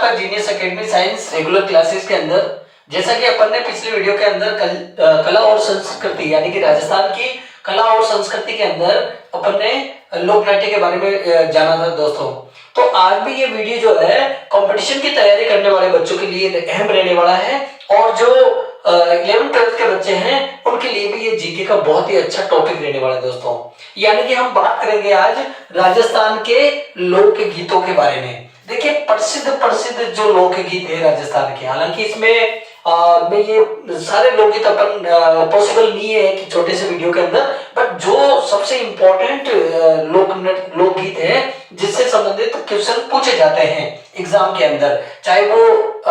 आपका genius academy science regular classes के अंदर। जैसा कि अपन ने पिछले वीडियो के अंदर कला और संस्कृति यानी कि राजस्थान की कला और संस्कृति के अंदर अपन ने लोक नाट्य के बारे में जाना था दोस्तों। तो आज भी ये वीडियो जो है कंपटीशन की तैयारी करने वाले बच्चों के लिए अहम रहने वाला है, और जो 11th-12th के बच्चे हैं उनके लिए भी ये जीके का बहुत ही अच्छा टॉपिक रहने वाला है दोस्तों। यानी कि हम बात करेंगे आज राजस्थान के लोक गीतों के बारे में। देखिए प्रसिद्ध जो लोकगीत है राजस्थान के, हालांकि इसमें में ये सारे लोकगीत अपन पॉसिबल नहीं है कि छोटे से वीडियो के अंदर, बट जो सबसे इम्पोर्टेंट लोकगीत है जिससे संबंधित क्वेश्चन पूछे जाते हैं एग्जाम के अंदर, चाहे वो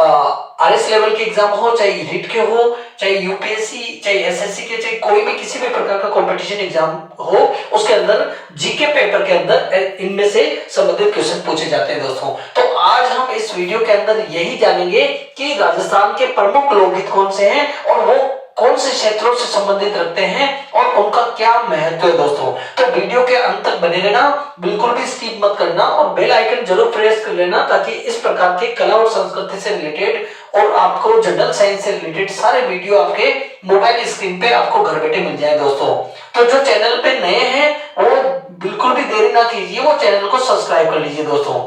आरएस लेवल के एग्जाम हो, चाहे रीट के हो, चाहे यूपीएससी, चाहे एसएससी के, चाहे कोई भी किसी भी प्रकार का कंपटीशन एग्जाम हो, उसके अंदर जीके पेपर के अंदर इनमें से संबंधित क्वेश्चन पूछे जाते हैं दोस्तों। तो आज हम इस वीडियो के अंदर यही जानेंगे कि राजस्थान के प्रमुख लोकगीत कौन से हैं और वो कौन से क्षेत्रों से संबंधित रखते हैं और उनका क्या महत्व है दोस्तों। तो वीडियो के अंत तक बने रहना, बिल्कुल भी स्किप मत करना और बेल आइकन जरूर प्रेस कर लेना, ताकि इस प्रकार के कला और संस्कृति से रिलेटेड और आपको जनरल साइंस से रिलेटेड सारे वीडियो आपके मोबाइल स्क्रीन पे आपको घर बैठे मिल जाए दोस्तों। तो जो चैनल पे नए हैं वो बिल्कुल भी देरी ना कीजिए, वो चैनल को सब्सक्राइब कर लीजिए दोस्तों।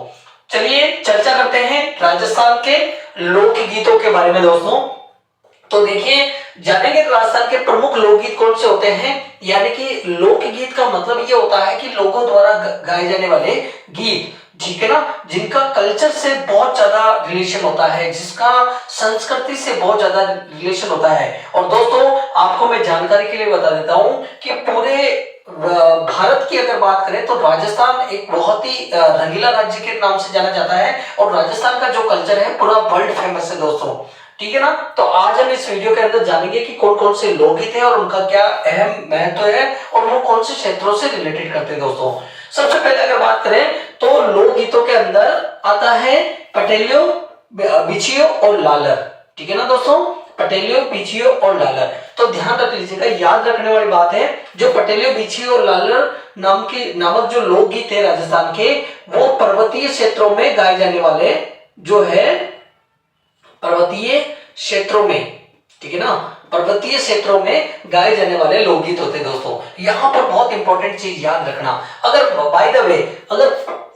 चलिए चर्चा करते हैं राजस्थान के लोकगीतों के बारे में दोस्तों। तो देखिए जानेंगे राजस्थान के प्रमुख लोकगीत कौन से होते हैं। यानी कि लोकगीत का मतलब ये होता है कि लोगों द्वारा गाए जाने वाले गीत, ठीक है ना, जिनका कल्चर से बहुत ज्यादा रिलेशन होता है, जिसका संस्कृति से बहुत ज्यादा रिलेशन होता है। और दोस्तों आपको मैं जानकारी के लिए बता देता हूं कि पूरे भारत की अगर बात करें तो राजस्थान एक बहुत ही रंगीला राज्य के नाम से जाना जाता है, और राजस्थान का जो कल्चर है पूरा वर्ल्ड फेमस है दोस्तों, ठीक है ना। तो आज हम इस वीडियो के अंदर जानेंगे कि कौन कौन से लोकगीत हैं और उनका क्या अहम महत्व है और वो कौन से क्षेत्रों से रिलेटेड करते हैं दोस्तों। सबसे पहले अगर बात करें तो लोकगीतों के अंदर आता है पटेलियों, बिछियों और लालर, ठीक है ना दोस्तों, पटेलियों, बिछियों और लालर। तो ध्यान रख लीजिएगा, याद रखने वाली बात है, जो पटेलियों, बिछियों और लालर नामक जो लोकगीत है राजस्थान के, वो पर्वतीय क्षेत्रों में गाए जाने वाले जो है पर्वतीय क्षेत्रों में, ठीक है ना, पर्वतीय क्षेत्रों में गाए जाने वाले लोकगीत होते हैं दोस्तों। यहां पर बहुत इंपॉर्टेंट चीज याद रखना, अगर बाय द वे अगर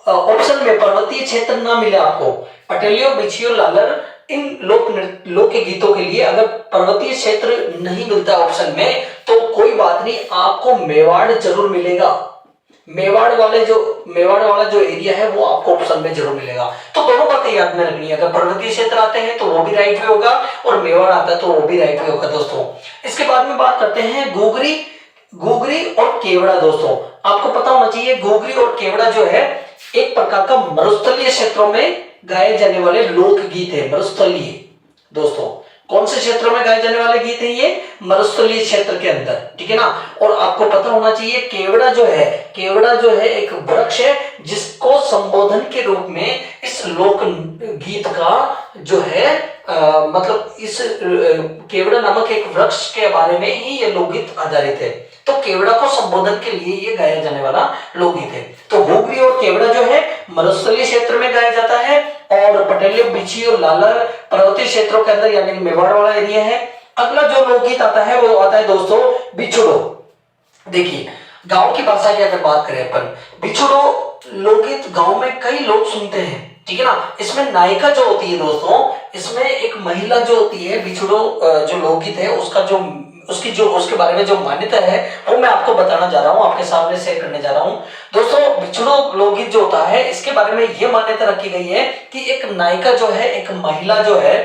ऑप्शन में पर्वतीय क्षेत्र ना मिले आपको, पटेलियों, बिछियों, लालर, इन लोक गीतों के लिए अगर पर्वतीय क्षेत्र नहीं मिलता ऑप्शन में तो कोई बात नहीं, आपको मेवाड़ जरूर मिलेगा। मेवाड़ वाला जो एरिया है वो आपको ऑप्शन में जरूर मिलेगा। तो दोनों बातें याद में रखनी है, अगर पर्वतीय क्षेत्र आते हैं तो वो भी राइट वे होगा और मेवाड़ आता है तो वो भी राइट वे होगा दोस्तों। इसके बाद में बात करते हैं गोगरी और केवड़ा दोस्तों। आपको पता होना चाहिए गोगरी और केवड़ा जो है एक प्रकार का मरुस्थलीय क्षेत्रों में गाए जाने वाले लोकगीत है। मरुस्थलीय दोस्तों, कौन से क्षेत्रों में गाए जाने वाले गीत है ये? मरुस्थलीय क्षेत्र के अंदर, ठीक है ना। और आपको पता होना चाहिए केवड़ा जो है एक वृक्ष है जिसको संबोधन के रूप में इस लोक गीत का जो है मतलब इस केवड़ा नामक एक वृक्ष के बारे में ही ये लोकगीत आधारित है। तो केवड़ा को संबोधन के लिए ये गाया जाने वाला लोकगीत है। तो गोगरी और केवड़ा जो है मरुस्थलीय क्षेत्र में गाया जाता है, और पटेलियों, बिछियों और लालर पर्वतीय क्षेत्रों के अंदर यानी मेवाड़ वाला एरिया है। अगला जो लोकगीत आता है वो आता है दोस्तों बिछुड़ो। देखिए गांव की भाषा की अगर बात करें अपन, बिछुड़ो लोकगीत गांव में कई लोग सुनते हैं, ठीक है ना। इसमें नायिका जो होती है दोस्तों, इसमें एक महिला जो होती है, बिछुड़ो जो लोकगीत है उसके बारे में जो मान्यता है वो मैं आपको बताना जा रहा हूँ, आपके सामने शेयर करने जा रहा हूँ दोस्तों। बिछुड़ो लोकगीत जो होता है इसके बारे में ये मान्यता रखी गई है कि एक नायिका जो है, एक महिला जो है,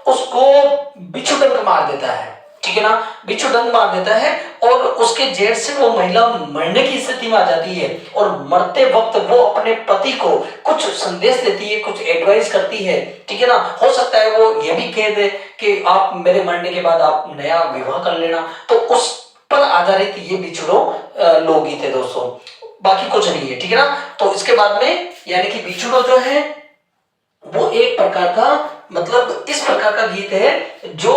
उसको बिच्छू डंक मार देता है, ठीक है ना, बिच्छू डंक मार देता है और उसके जेर से वो महिला मरने की स्थिति में आ जाती है। और मरते वक्त वो अपने पति को कुछ संदेश देती है, कुछ एडवाइस करती है, ठीक है ना। हो सकता है वो ये भी कह दे कि आप मेरे मरने के बाद आप नया विवाह कर लेना। तो उस पर आधारित ये बिछुड़ो लोकगीत है दोस्तों, बाकी कुछ नहीं है, ठीक है ना। तो इसके बाद में यानी कि बिछुड़ो जो है वो एक प्रकार का मतलब इस प्रकार का गीत है जो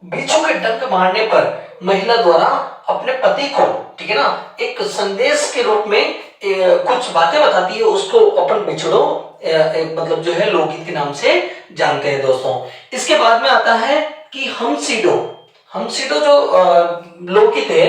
बिच्छू के डंक मारने पर महिला द्वारा अपने पति को, ठीक है ना, एक संदेश के रूप में कुछ बातें बताती है, उसको अपन बिछड़ो मतलब जो है लोकगीत के नाम से जानते हैं दोस्तों। इसके बाद में आता है कि हमसीडो। हमसीडो जो लोकगीत है,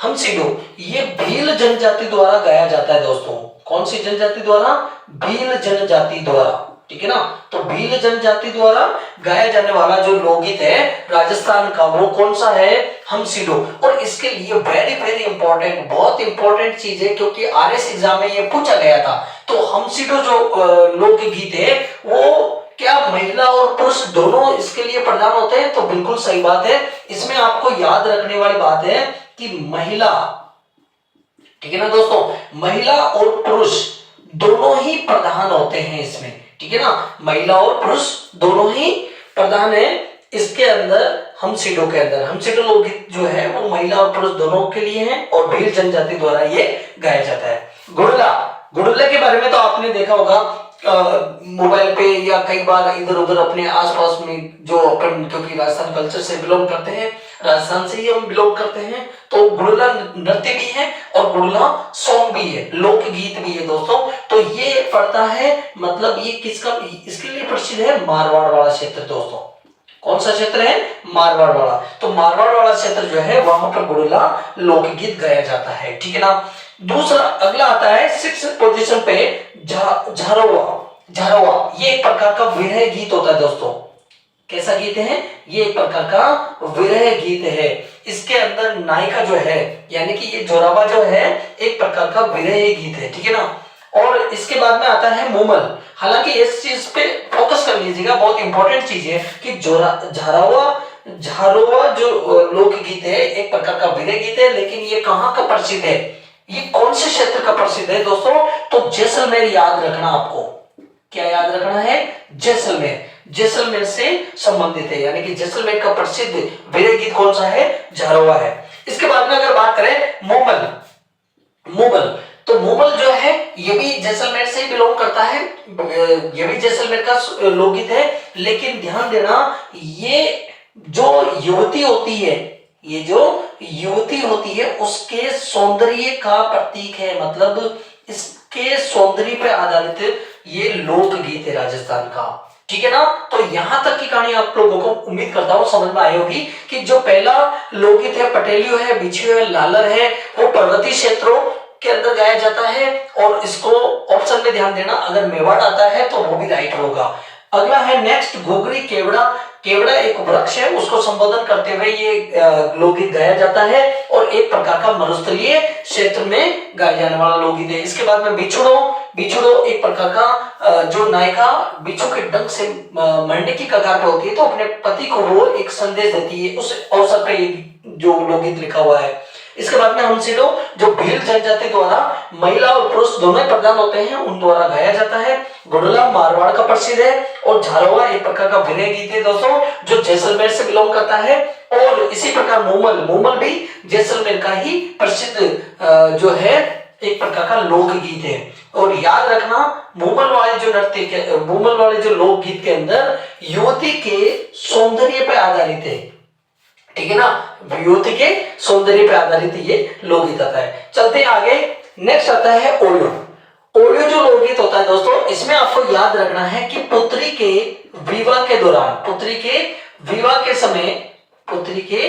हमसीडो, ये भील जनजाति द्वारा गाया जाता है दोस्तों। कौन सी जनजाति द्वारा? भील जनजाति द्वारा, ठीक है ना। तो भील जनजाति द्वारा गाया जाने वाला जो लोकगीत है राजस्थान का, वो कौन सा है? हमसीडो। और इसके लिए वेरी वेरी इंपॉर्टेंट, बहुत इंपॉर्टेंट चीज है, क्योंकि आरएस एग्जाम में ये पूछा गया था। तो हमसीडो जो लोकगीत है वो क्या महिला और पुरुष दोनों इसके लिए प्रधान होते हैं? तो बिल्कुल सही बात है। इसमें आपको याद रखने वाली बात है कि महिला, ठीक है ना दोस्तों, महिला और पुरुष दोनों ही प्रधान होते हैं इसमें, ठीक है ना। महिला और पुरुष दोनों ही प्रधान है इसके अंदर, हमसीडो के अंदर। हमसीडो लोकगीत जो है वो महिला और पुरुष दोनों के लिए है और भील जनजाति द्वारा ये गाया जाता है। गुड़ला, गुड़ले के बारे में तो आपने देखा होगा मोबाइल पे या कई बार इधर उधर अपने आसपास में, जो अपन क्योंकि राजस्थान कल्चर से बिलोंग करते हैं, राजस्थान से ही हम बिलोंग करते हैं, तो गुड़ला नृत्य भी है और गुड़ला सॉन्ग भी है, लोकगीत भी है दोस्तों। तो ये पड़ता है, मतलब ये किसका, इसके लिए प्रसिद्ध है मारवाड़ वाला क्षेत्र दोस्तों। कौन सा क्षेत्र है? मारवाड़ वाला। तो मारवाड़ वाला क्षेत्र जो है वहां पर गुड़ला लोकगीत गाया जाता है, ठीक है ना। दूसरा अगला आता है 6 पोजीशन पे झारवा। झारवा ये एक प्रकार का विरह गीत होता है दोस्तों। कैसा गीत है? ये एक प्रकार का विरह गीत है। इसके अंदर नायिका जो है, यानी कि ये जोरावा जो है एक प्रकार का विरह गीत है, ठीक है ना। और इसके बाद में आता है मोमल। हालांकि इस चीज पे फोकस कर लीजिएगा, बहुत इंपॉर्टेंट चीज है कि झारोवा जो लोकगीत है एक प्रकार का विरह गीत है, लेकिन ये कहाँ का प्रसिद्ध है? ये कौन से क्षेत्र का प्रसिद्ध है दोस्तों? तो जैसलमेर याद रखना आपको। क्या याद रखना है? जैसलमेर। जैसलमेर से संबंधित है, यानी कि जैसलमेर का प्रसिद्ध विरह गीत कौन सा है? झारोवा है। इसके बाद में अगर बात करें मोमल, मोमल, तो मोमल जो है ये भी जैसलमेर से ही बिलोंग करता है, ये भी जैसलमेर का लोकगीत है। लेकिन ध्यान देना, ये जो युवती होती है, ये जो युवती होती है उसके सौंदर्य का प्रतीक है, मतलब इसके सौंदर्य पे आधारित ये लोकगीत है राजस्थान का, ठीक है ना। तो यहां तक की कहानी आप लोगों को उम्मीद करता हूं समझ में आई होगी कि जो पहला लोकगीत है पटेलियो है, बिछियो है, लालर है, वो पर्वतीय क्षेत्रों के अंदर गाया जाता है। और इसको ऑप्शन में ध्यान देना, अगर मेवाड़ आता है तो वो भी राइट होगा। अगला है नेक्स्ट घुघरी केवड़ा। केवड़ा एक वृक्ष है, उसको संबोधन करते हुए ये लोकगीत गाया जाता है और एक प्रकार का मरुस्थलीय क्षेत्र में गाया जाने वाला लोकगीत है। इसके बाद में बिछुड़ो। बिछुड़ो एक प्रकार का जो नायिका बिच्छू के डंक से मरने की कगार पर होती है, तो अपने पति को वो एक संदेश देती है, उस अवसर पर जो लोकगीत लिखा हुआ है। इसके बाद में हमसीडो जो भील जनजाति द्वारा महिला और पुरुष दोनों प्रधान होते हैं, उन द्वारा गाया जाता है। गुड़ला मारवाड़ का प्रसिद्ध है और झारोवा एक प्रकार का विरह गीत है दोस्तों, जो जैसलमेर से बिलोंग करता है। और इसी प्रकार मोमल, मोमल भी जैसलमेर का ही प्रसिद्ध जो है एक प्रकार का लोकगीत है। और याद रखना, मोमल वाले जो नृत्य के, मोमल वाले जो लोकगीत के अंदर युवती के सौंदर्य पर आधारित है, ठीक है ना, युवती के सौंदर्य पर आधारित ये लोकगीत आता है। चलते हैं आगे। नेक्स्ट आता है ओयो। ओयो जो लोकगीत होता है दोस्तों, इसमें आपको याद रखना है कि पुत्री के विवाह के दौरान, पुत्री के विवाह के समय, पुत्री के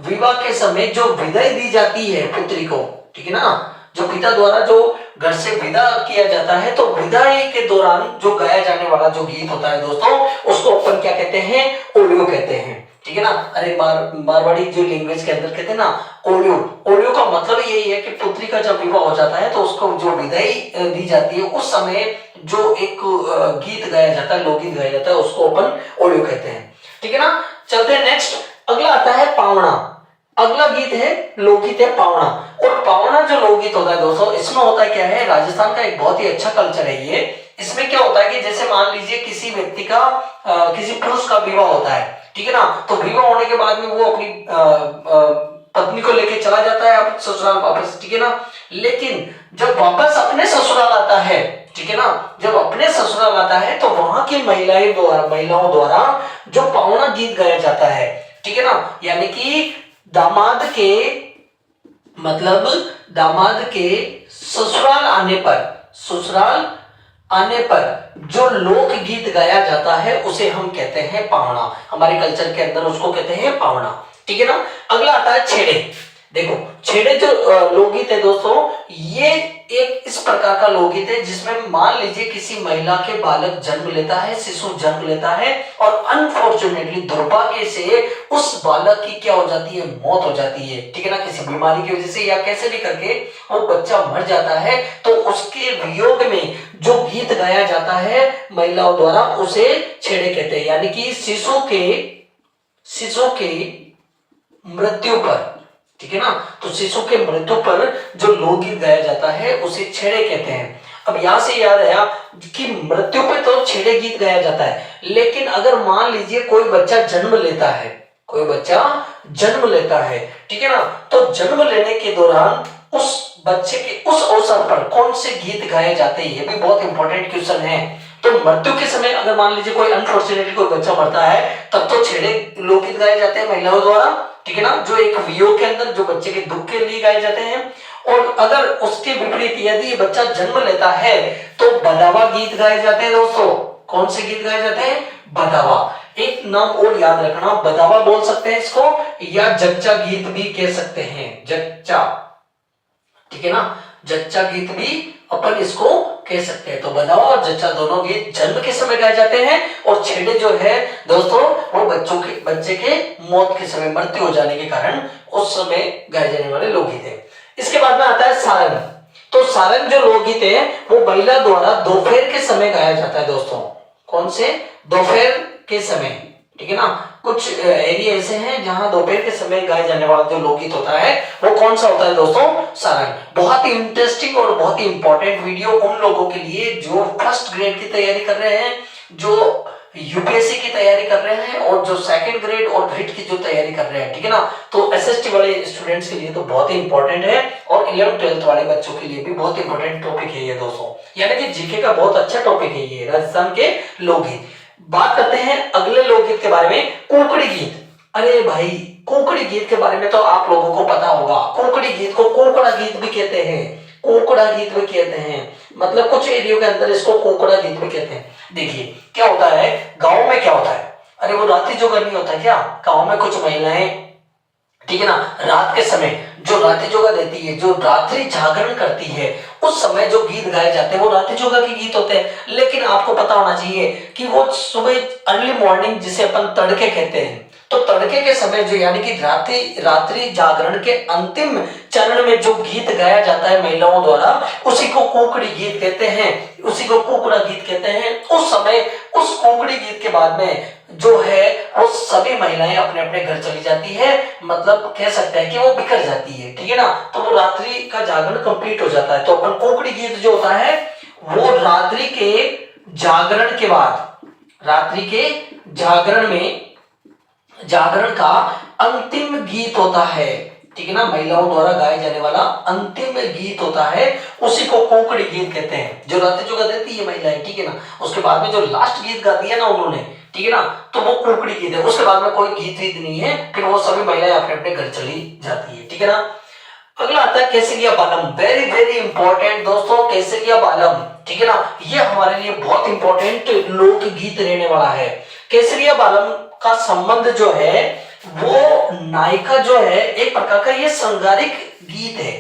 विवाह के समय जो विदाई दी जाती है पुत्री को, ठीक है ना, जो पिता द्वारा जो घर से विदा किया जाता है, तो विदाई के दौरान जो गाया जाने वाला जो गीत होता है दोस्तों, उसको अपन क्या कहते हैं? ओयो कहते हैं, ठीक है ना। अरे मारवाड़ी जो लैंग्वेज के अंदर कहते हैं ना ओयो, ओयो का मतलब यही है कि पुत्री का जब विवाह हो जाता है तो उसको जो विदाई दी जाती है, उस समय जो एक गीत गाया जाता है, लोकगीत गाया जाता है, उसको अपन ओयो कहते हैं, ठीक है ना। चलते हैं नेक्स्ट। अगला आता है पावना। अगला गीत है लोकगीत है पावना। और पावना जो लोकगीत होता है दोस्तों, इसमें होता है क्या है, राजस्थान का एक बहुत ही अच्छा कल्चर है ये। इसमें क्या होता है कि जैसे मान लीजिए किसी व्यक्ति का किसी पुरुष का विवाह होता है, ठीक है ना, तो विवाह होने के बाद में वो अपनी पत्नी को लेके चला जाता है अब ससुराल वापस, ठीक है ना। लेकिन जब वापस अपने ससुराल आता है, ठीक है ना, जब अपने ससुराल आता है तो वहां की महिलाओं द्वारा जो पावना गीत गाया जाता है, ठीक है ना, यानी कि दामाद के मतलब दामाद के ससुराल आने पर जो लोक गीत गाया जाता है उसे हम कहते हैं पावना। हमारे कल्चर के अंदर उसको कहते हैं पावना, ठीक है ना। अगला आता है छेड़े। देखो छेड़े जो लोकगीत है दोस्तों, ये एक इस प्रकार का लोकगीत है जिसमें मान लीजिए किसी महिला के बालक जन्म लेता है, शिशु जन्म लेता है और अनफॉर्चुनेटली दुर्भाग्य से उस बालक की क्या हो जाती है, मौत हो जाती है, ठीक है ना, किसी बीमारी की वजह से या कैसे भी करके वो बच्चा मर जाता है। तो उसके वियोग में जो गीत गाया जाता है महिलाओं द्वारा उसे छेड़े कहते हैं। यानी कि शिशु के मृत्यु पर, ठीक है ना, तो शिशु के मृत्यु पर जो लोकगीत गाया जाता है उसे छेड़े कहते हैं। अब यहां से याद आया कि मृत्यु पे तो छेड़े गीत गाया जाता है, लेकिन अगर मान लीजिए कोई बच्चा जन्म लेता है, ठीक है ना, तो जन्म लेने के दौरान उस बच्चे के उस अवसर पर कौन से गीत गाए जाते हैं, ये भी बहुत इंपॉर्टेंट क्वेश्चन है। तो मृत्यु के समय अगर मान लीजिए कोई अनफॉर्चुनेटली कोई बच्चा मरता है तब तो छेड़े लोकगीत गाए जाते हैं महिलाओं द्वारा, ठीक है ना, जो एक वियोग के अंदर जो बच्चे के दुख के लिए गाए जाते हैं। और अगर उसके विपरीत यदि ये बच्चा जन्म लेता है तो बदावा गीत गाए जाते हैं दोस्तों। कौन से गीत गाए जाते हैं? बदावा। एक नाम और याद रखना, बदावा बोल सकते हैं इसको या जच्चा गीत भी कह सकते हैं, जच्चा, ठीक है ना, जच्चा गीत भी अपन इसको कह सकते हैं। तो बदावा और जच्चा दोनों गीत जन्म के समय गाए जाते हैं और छेड़े जो है दोस्तों वो बच्चे के मौत के समय, मृत्यु हो जाने के कारण उस समय गाए जाने वाले लोकगीत है। इसके बाद में आता है सारंग। तो सारंग जो लोकगीत है वो महिला द्वारा दोपहर के समय गाया जाता है दोस्तों। कौन से? दोपहर के समय, ठीक है ना। कुछ एरिया ऐसे हैं जहां दोपहर के समय गाए जाने वाला जो लोकगीत होता है वो कौन सा होता है दोस्तों? सारंग। बहुत ही इंटरेस्टिंग और बहुत ही इंपॉर्टेंट वीडियो उन लोगों के लिए जो फर्स्ट ग्रेड की तैयारी कर रहे हैं, जो यूपीएससी की तैयारी कर रहे हैं और जो सेकंड ग्रेड और रीट की जो तैयारी कर रहे हैं, ठीक है ना। तो एसएसटी वाले स्टूडेंट्स के लिए तो बहुत ही इंपॉर्टेंट है और 11th-12th वाले बच्चों के लिए भी बहुत इंपॉर्टेंट टॉपिक है ये दोस्तों। यानी कि जीके का बहुत अच्छा टॉपिक है ये राजस्थान के लोकगीत। बात करते हैं अगले लोकगीत के बारे में, कोंकणी गीत। अरे भाई कोंकणी गीत के बारे में तो आप लोगों को पता होगा। कोंकणी गीत को कोंकड़ा गीत भी कहते हैं, कोंकड़ा गीत भी कहते हैं, मतलब कुछ एरिया के अंदर इसको कोंकड़ा गीत भी कहते हैं। देखिए क्या होता है गांव में, क्या होता है, अरे वो रात्रि जोगा नहीं होता क्या गांव में, कुछ महिलाएं, ठीक है ना, रात के समय जो रात्रि जोगा देती है, जो रात्रि जागरण करती है, उस समय जो गीत गाए जाते हैं वो रात्रि जोगा के गीत होते हैं। लेकिन आपको पता होना चाहिए कि वो सुबह अर्ली मॉर्निंग जिसे अपन तड़के कहते हैं, तो तड़के के समय जो यानी कि रात्रि जागरण के अंतिम चरण में जो गीत गाया जाता है महिलाओं द्वारा उसी को कोंकणी गीत कहते हैं, उसी को कोंकड़ा गीत कहते हैं। उस समय उस कोंकणी गीत के बाद में जो है वो सभी महिलाएं अपने अपने घर चली जाती है, मतलब कह सकते हैं कि वो बिखर जाती है, ठीक है ना। तो वो रात्रि का जागरण कंप्लीट हो जाता है। तो अपन कोंकणी गीत जो होता है वो रात्रि के जागरण के बाद, रात्रि के जागरण में जागरण का अंतिम गीत होता है, ठीक है ना, महिलाओं द्वारा गाए जाने वाला अंतिम गीत होता है, उसी को कोंकणी गीत कहते हैं। जो रात्रि जोगा देती है महिलाएं, ठीक है ना, उसके बाद में जो लास्ट गीत गा दिया ना उन्होंने, ठीक है ना, तो वो कोंकणी गीत है। उसके बाद में कोई गीत वीत नहीं है, फिर वो सभी महिलाएं अपने अपने घर चली जाती है, ठीक है ना। अगला आता है केसरिया बालम। वेरी वेरी इंपॉर्टेंट दोस्तों, केसरिया बालम, ठीक है ना, ये हमारे लिए बहुत इंपॉर्टेंट लोक गीत रहने वाला है। केसरिया बालम का संबंध जो है वो नायिका जो है एक प्रकार का ये श्रृंगारिक गीत है।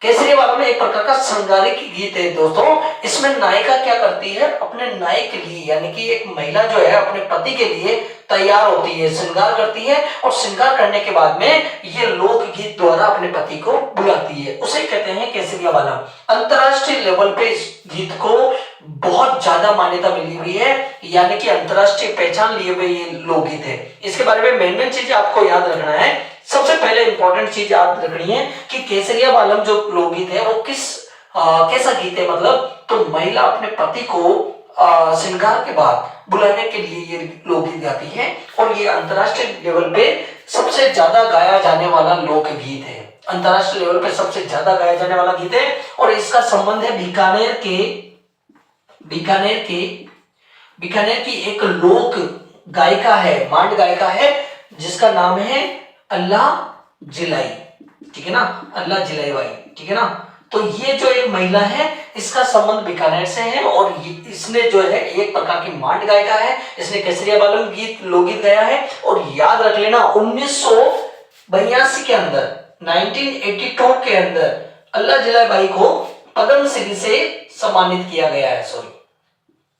केसरिया बालम में एक प्रकार का श्रृंगारिक गीत है दोस्तों। इसमें नायिका क्या करती है, अपने नायक के लिए यानी कि एक महिला जो है अपने पति के लिए तैयार होती है, श्रृंगार करती है और श्रृंगार करने के बाद में ये लोकगीत द्वारा अपने पति को बुलाती है, उसे कहते हैं केसरिया बालम। अंतरराष्ट्रीय लेवल पे इस गीत को बहुत ज्यादा मान्यता मिली हुई है, यानी कि अंतरराष्ट्रीय पहचान लिए हुए ये लोकगीत है। इसके बारे में मेन चीज आपको याद रखना है। सबसे पहले इंपॉर्टेंट चीज याद रखनी है कि केसरिया बालम जो लोकगीत है वो कैसा गीत है, मतलब तो महिला अपने पति को श्रृंगार के बाद बुलाने के लिए ये लोकगीत गाती है और ये अंतरराष्ट्रीय लेवल पे सबसे ज्यादा गाया जाने वाला लोकगीत है। अंतरराष्ट्रीय लेवल पे सबसे ज्यादा गाया जाने वाला गीत है और इसका संबंध है बीकानेर की एक लोक गायिका है, मांड गायिका है जिसका नाम है अल्लाह जिलाई, ठीक है ना, अल्लाह जिलाई, ठीक है ना। तो ये जो एक महिला है इसका संबंध बीकानेर से है और इसने जो है एक प्रकार की मांड गायिका है, इसने केसरिया बालम गीत लोकगीत गाया है। और याद रख लेना 1982 के अंदर 1982 के अंदर अल्लाह जिलाई बाई को पद्मश्री से सम्मानित किया गया है,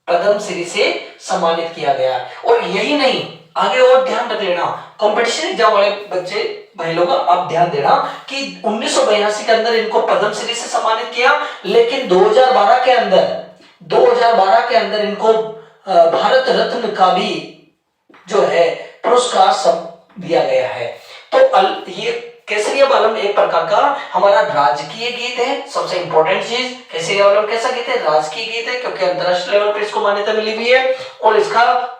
पद्मश्री से सम्मानित किया गया है। और यही नहीं, आगे और ध्यान रख लेना, कंपटीशन एग्जाम वाले बच्चे भाई लोग आप ध्यान देना कि 1982 के अंदर इनको पद्मश्री से सम्मानित किया, लेकिन 2012 के अंदर इनको भारत रत्न का भी जो है पुरस्कार सब दिया गया है। तो ये केसरिया बालम एक प्रकार का हमारा राजकीय गीत है। सबसे इंपॉर्टेंट चीज, केसरिया बालम कैसा गीत है? राजकीय गीत है, क्योंकि अंतरराष्ट्रीय लेवल पर इसको मान्यता मिली हुई है। और इसका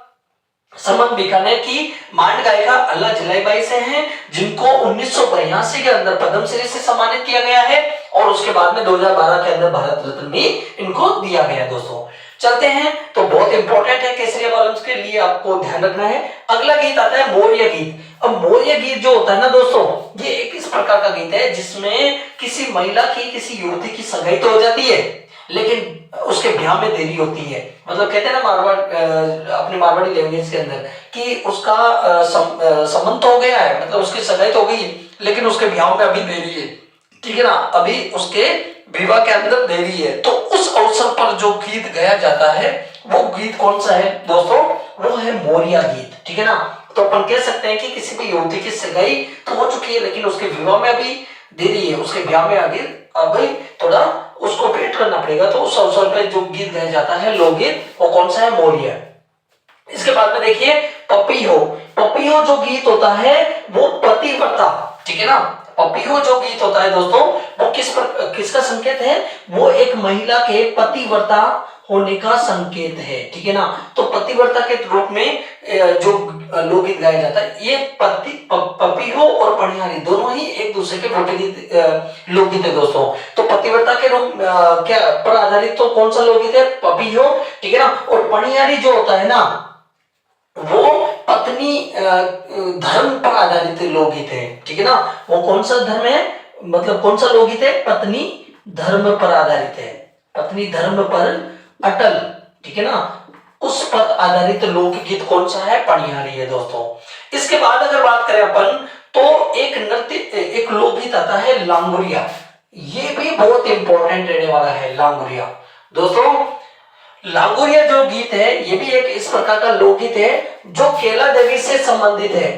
संबंध बीकानेर की मांड गायिका अल्लाह जिलाई बाई से है, जिनको 1982 के अंदर पद्मश्री से सम्मानित किया गया है और उसके बाद में 2012 के अंदर भारत रत्न भी इनको दिया गया। दोस्तों चलते हैं, तो बहुत इंपॉर्टेंट है केसरिया बालम के लिए, आपको ध्यान रखना है। अगला गीत आता है मौर्य गीत। अब मौर्य गीत जो होता है ना दोस्तों, ये एक इस प्रकार का गीत है जिसमें किसी महिला की, किसी युवती की सगाई तो हो जाती है, लेकिन उसके ब्याह में देरी होती है। मतलब कहते हैं ना मारवाड़, अपने मारवाड़ी लैंग्वेज के अंदर कि उसका संबंध तो हो गया है, मतलब उसकी सगाई तो हो गई, लेकिन उसके ब्याह में अभी देरी है, ठीक है ना, अभी उसके विवाह के अंदर देरी है। तो उस अवसर पर जो गीत गाया जाता है वो गीत कौन सा है दोस्तों? वो है मौर्य गीत, ठीक है ना। तो अपन कह सकते हैं कि किसी भी युवती की सगाई तो हो चुकी है, लेकिन उसके विवाह में अभी देरी है, उसके ब्याह में अभी थोड़ा उसको वेट करना पड़ेगा। तो उस अवसर पर जो गीत गाया जाता है लोकगीत, वो कौन सा है? मौर्य। इसके बाद में देखिए पपीहो। पपीहो जो गीत होता है वो पतिव्रता, ठीक है ना। पपीहो जो गीत होता है दोस्तों वो किसका संकेत है? वो एक महिला के पतिव्रता होने का संकेत है, ठीक है ना। तो पतिव्रता के रूप में जो लोकगीत गाया जाता है, ये पपीहो और पणियारी दोनों ही एक दूसरे के विपरीत लोकगीत है दोस्तों। तो पतिव्रता के रूप क्या पर आधारित तो कौन सा लोकगीत है? पपीहो, ठीक है ना। और पणियारी जो होता है ना वो पत्नी धर्म पर आधारित लोकगीत है, ठीक है ना। वो कौन सा धर्म है, मतलब कौन सा लोकगीत है? पत्नी धर्म पर आधारित है, पत्नी धर्म पर अटल, ठीक है ना, उस पर आधारित लोकगीत कौन सा है? पणियारी है दोस्तों। इसके बाद अगर बात करें अपन तो एक लोकगीत आता है लांगुरिया। ये भी बहुत इंपॉर्टेंट रहने वाला है लांगुरिया दोस्तों। लांगुरिया जो गीत है ये भी एक इस प्रकार का लोकगीत है जो केला देवी से संबंधित है।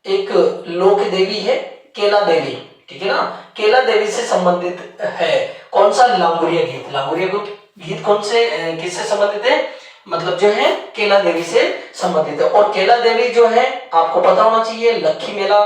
एक लोक देवी है केला देवी, ठीक है ना, केला देवी से संबंधित है। कौन सा? लांगुरिया गीत। लांगुरिया गीत कौन से किससे संबंधित है? मतलब जो है केला देवी से संबंधित है। और केला देवी जो है आपको पता होना चाहिए लक्खी मेला,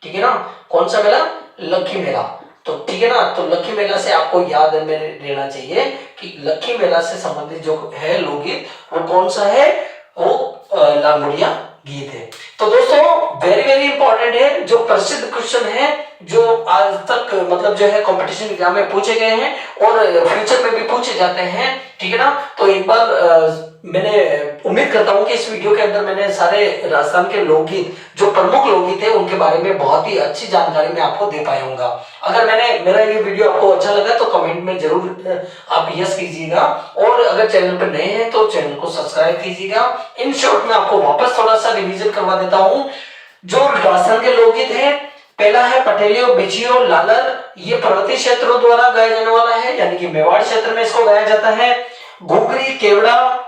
ठीक है ना। कौन सा मेला? लक्खी मेला। तो ठीक है ना, तो लक्खी मेला से आपको याद में रहना चाहिए कि लक्खी मेला से संबंधित जो है लोकगीत वो कौन सा है? वो लांगुरिया गीत है। तो दोस्तों वेरी वेरी इंपॉर्टेंट है, जो प्रसिद्ध क्वेश्चन है जो आज तक मतलब जो है कंपटीशन एग्जाम में पूछे गए हैं और फ्यूचर में भी पूछे जाते हैं, ठीक है ना। तो एक बार मैंने उम्मीद करता हूं कि इस वीडियो के अंदर मैंने सारे राजस्थान के लोकगीत जो प्रमुख लोकगीत है उनके बारे में बहुत ही अच्छी जानकारी मैं आपको दे पाया हूंगा। अगर मेरा ये वीडियो आपको अच्छा लगा तो कमेंट में जरूर आप यस कीजिएगा, और अगर चैनल पर नए हैं तो चैनल को सब्सक्राइब कीजिएगा। इन शॉर्ट में आपको वापस थोड़ा सा रिवीजन करवा देता हूँ। जो राजस्थान के लोकगीत है, पहला है पटेलियो बिछियो लालर, ये पर्वतीय क्षेत्रों द्वारा गाया जाने वाला है, यानी कि मेवाड़ क्षेत्र में इसको गाया जाता है। घुघरी केवड़ा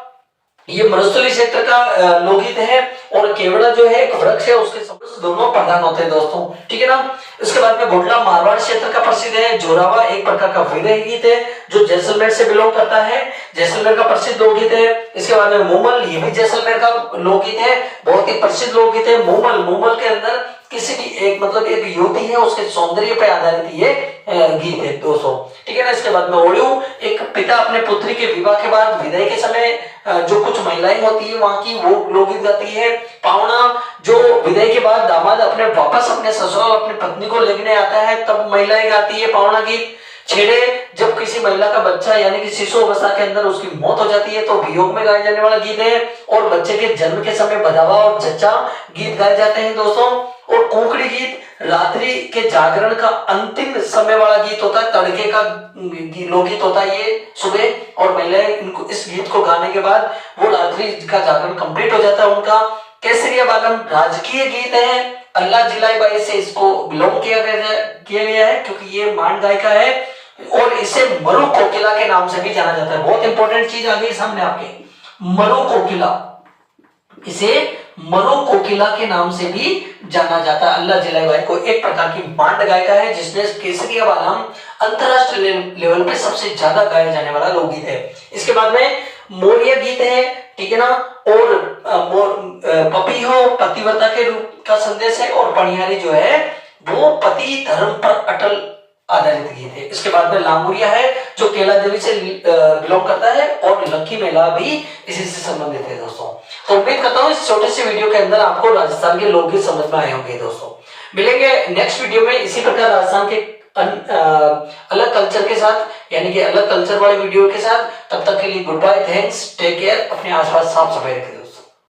ये मरुस्थली क्षेत्र का लोकगीत है, और केवड़ा जो है एक वृक्ष है, उसके शब्द दोनों प्रधान होते हैं दोस्तों, ठीक है ना। इसके बाद में घोटला मारवाड़ क्षेत्र का प्रसिद्ध है। जोरावा एक प्रकार का विरह गीत है जो जैसलमेर से बिलोंग करता है, जैसलमेर का प्रसिद्ध लोकगीत है। इसके बाद में मूमल, ये भी जैसलमेर का लोकगीत है, बहुत ही प्रसिद्ध लोकगीत है। मूमल के अंदर किसी भी एक मतलब एक युवती है उसके सौंदर्य पर आधारित ये गीत है दोस्तों, ठीक है ना। इसके बाद में ओडियो, एक पिता अपने पुत्री के विवाह के बाद विदाई के समय जो कुछ महिलाएं होती है वहां की वो लोकगीत गाती है। पावना, जो विदाई के बाद दामाद वापस अपने ससुराल अपनी पत्नी को लेने आता है तब महिलाएं गाती है पावना गीत। छेड़े, जब किसी महिला का बच्चा यानी कि शिशु अवस्था के अंदर उसकी मौत हो जाती है तो वियोग में गाए जाने वाला गीत है। और बच्चे के जन्म के समय बधावा और जच्चा गीत गाए जाते हैं दोस्तों। और कोंकणी गीत रात्रि के जागरण का अंतिम समय वाला गीत होता है, तड़के का लोकगीत होता है ये सुबह, और महिलाएं इनको इस गीत को गाने के बाद वो रात्रि का जागरण कंप्लीट हो जाता है उनका। केसरिया बालम राजकीय गीत है, अल्लाह जिलाई बाई से इसको बिलोंग किया गया है क्योंकि ये मांड गायिका है, और इसे मरु कोकिला के नाम से भी जाना जाता है। बहुत इंपॉर्टेंट चीज आ गई सामने आपके, मरु कोकिला, इसे मरु कोकिला के नाम से भी जाना जाता है। अल्लाह जिलाई को एक प्रकार की मांड गायिका है जिसने केसरिया बालम अंतरराष्ट्रीय लेवल पे सबसे ज्यादा गाया जाने वाला लोकगीत है। इसके बाद में मोरिया गीत है, ठीक है ना, और पपीहो पतिव्रता के रूप का संदेश है, और पणियारी जो है वो पति धर्म पर अटल आधारित गीत है। इसके बाद में लांगुरिया है जो केला देवी से बिलोंग करता है, और लक्की मेला भी इसी से संबंधित है दोस्तों। तो उम्मीद करता हूँ इस छोटे से वीडियो के अंदर आपको राजस्थान के लोकगीत समझ में आए होंगे दोस्तों। मिलेंगे नेक्स्ट वीडियो में इसी प्रकार राजस्थान के अलग कल्चर के साथ, यानी कि अलग कल्चर वाले वीडियो के साथ। तब तक के लिए good bye, thanks, take care, अपने आसपास साफ सफाई रखें।